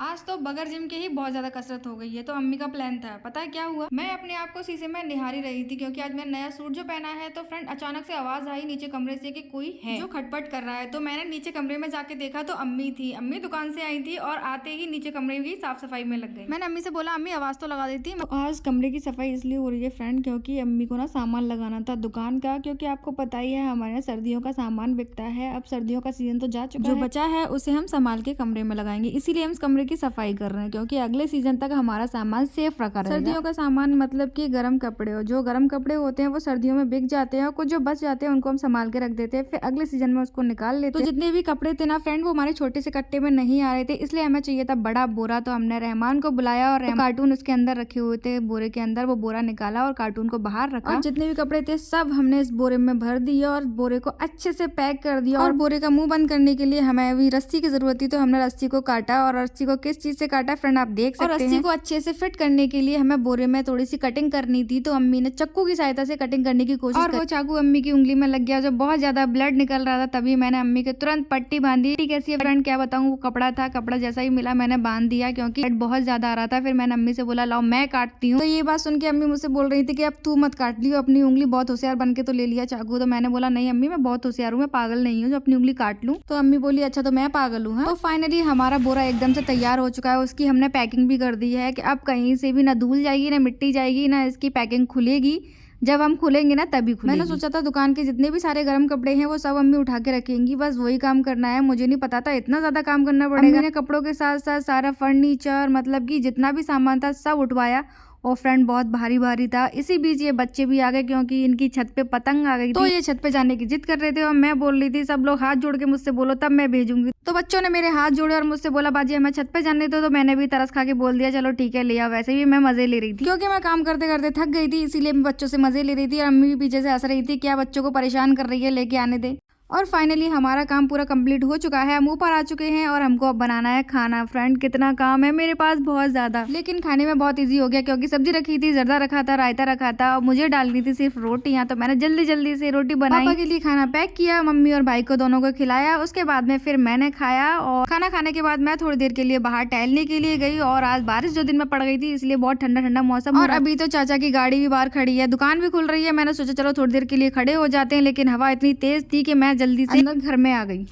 आज तो बगैर जिम के ही बहुत ज्यादा कसरत हो गई है। तो अम्मी का प्लान था, पता है क्या हुआ? मैं अपने आप को शीशे में निहारी रही थी क्योंकि आज मैंने नया सूट जो पहना है। तो फ्रेंड अचानक से आवाज आई नीचे कमरे से कि कोई है जो खटपट कर रहा है। तो मैंने नीचे कमरे में जाके देखा तो अम्मी थी। अम्मी दुकान से आई थी और आते ही नीचे कमरे की साफ सफाई में लग गई। मैंने अम्मी से बोला अम्मी आवाज तो लगा देती। तो आज कमरे की सफाई इसलिए हो रही है फ्रेंड क्योंकि अम्मी को ना सामान लगाना था दुकान का, क्योंकि आपको पता ही है हमारे यहाँ सर्दियों का सामान बिकता है। अब सर्दियों का सीजन तो जा चुका है, जो बचा है उसे हम संभाल के कमरे में लगाएंगे, इसीलिए हम इस कमरे की सफाई कर रहे हैं क्योंकि अगले सीजन तक हमारा सामान सेफ रखा रहेगा। सर्दियों का सामान मतलब कि गर्म कपड़े हो, जो गर्म कपड़े होते हैं वो सर्दियों में बिक जाते हैं और कुछ जो बच जाते हैं उनको हम संभाल के रख देते हैं, फिर अगले सीजन में उसको निकाल लेते हैं। तो जितने भी कपड़े थे ना फ्रेंड वो हमारे छोटे से कट्टे में नहीं आ रहे थे, इसलिए हमें चाहिए था बड़ा बोरा। तो हमने रहमान को बुलाया और कार्टून उसके अंदर रखे हुए थे बोरे के अंदर, वो बोरा निकाला और कार्टून को बाहर रखा। और जितने भी कपड़े थे सब हमने इस बोरे में भर दिया और बोरे को अच्छे से पैक कर दिया। और बोरे का मुंह बंद करने के लिए हमें अभी रस्सी की जरूरत थी, तो हमने रस्सी को काटा। और रस्सी को किस चीज से काटा फ्रेंड आप देख सकते हैं। और रस्सी को अच्छे से फिट करने के लिए हमें बोरे में थोड़ी सी कटिंग करनी थी, तो अम्मी ने चाकू की सहायता से कटिंग करने की कोशिश की। वो चाकू अम्मी की उंगली में लग गया, जो बहुत ज्यादा ब्लड निकल रहा था। तभी मैंने अम्मी के तुरंत पट्टी बांधी। कैसी है फ्रेंड क्या बताऊं, वो कपड़ा था, कपड़ा जैसा ही मिला मैंने बांध दिया क्योंकि ब्लड बहुत ज्यादा आ रहा था। फिर मैंने अम्मी से बोला लाओ मैं काटती हूँ। तो ये बात सुन के अम्मी मुझसे बोल रही थी कि अब तू मत काट लियो अपनी उंगली, बहुत होशियार बन के तो ले लिया चाकू। तो मैंने बोला नहीं अम्मी मैं बहुत होशियार हूँ, मैं पागल नहीं हूँ जो अपनी उंगली काट लूँ। तो अम्मी बोली अच्छा तो मैं पागल हूँ। तो फाइनली हमारा बोरा एकदम से तैयार हो चुका है, उसकी हमने पैकिंग भी कर दी है कि अब कहीं से भी ना धूल जाएगी ना मिट्टी जाएगी ना इसकी पैकिंग खुलेगी। जब हम खुलेंगे ना तभी खुलेगी। मैंने सोचा था दुकान के जितने भी सारे गर्म कपड़े हैं वो सब अम्मी उठा के रखेंगी, बस वही काम करना है। मुझे नहीं पता था इतना ज्यादा काम करना पड़ेगा। मैंने कपड़ों के साथ साथ सारा फर्नीचर मतलब कि जितना भी सामान था सब उठवाया और फ्रेंड बहुत भारी भारी था। इसी बीच ये बच्चे भी आ गए क्योंकि इनकी छत पे पतंग आ गई। तो ये छत पे जाने की जिद कर रहे थे और मैं बोल रही थी सब लोग हाथ जोड़ के मुझसे बोलो तब मैं भेजूंगी। तो बच्चों ने मेरे हाथ जोड़े और मुझसे बोला बाजी हमें छत पे जाने दो। तो मैंने भी तरस खा के बोल दिया चलो ठीक है ले आओ। वैसे भी मैं मजे ले रही थी क्योंकि मैं काम करते करते थक गई थी, इसीलिए मैं बच्चों से मजे ले रही थी। और अम्मी भी पीछे से हंस रही थी क्या बच्चों को परेशान कर रही है, लेके आने दे। और फाइनली हमारा काम पूरा कंप्लीट हो चुका है, हम ऊपर आ चुके हैं और हमको अब बनाना है खाना। फ्रेंड कितना काम है मेरे पास, बहुत ज्यादा, लेकिन खाने में बहुत इजी हो गया क्योंकि सब्जी रखी थी, जर्दा रखा था, रायता रखा था और मुझे डालनी थी सिर्फ रोटियां। तो मैंने जल्दी जल्दी से रोटी बनाई, पापा के लिए खाना पैक किया, मम्मी और भाई को दोनों को खिलाया। उसके बाद में फिर मैंने खाया और खाना खाने के बाद मैं थोड़ी देर के लिए बाहर टहलने के लिए गई। और आज बारिश जो दिन में पड़ गई थी इसलिए बहुत ठंडा ठंडा मौसम। और अभी तो चाचा की गाड़ी भी बाहर खड़ी है, दुकान भी खुल रही है। मैंने सोचा चलो थोड़ी देर के लिए खड़े हो जाते हैं, लेकिन हवा इतनी तेज थी कि मैं जल्दी से अंदर घर में आ गई।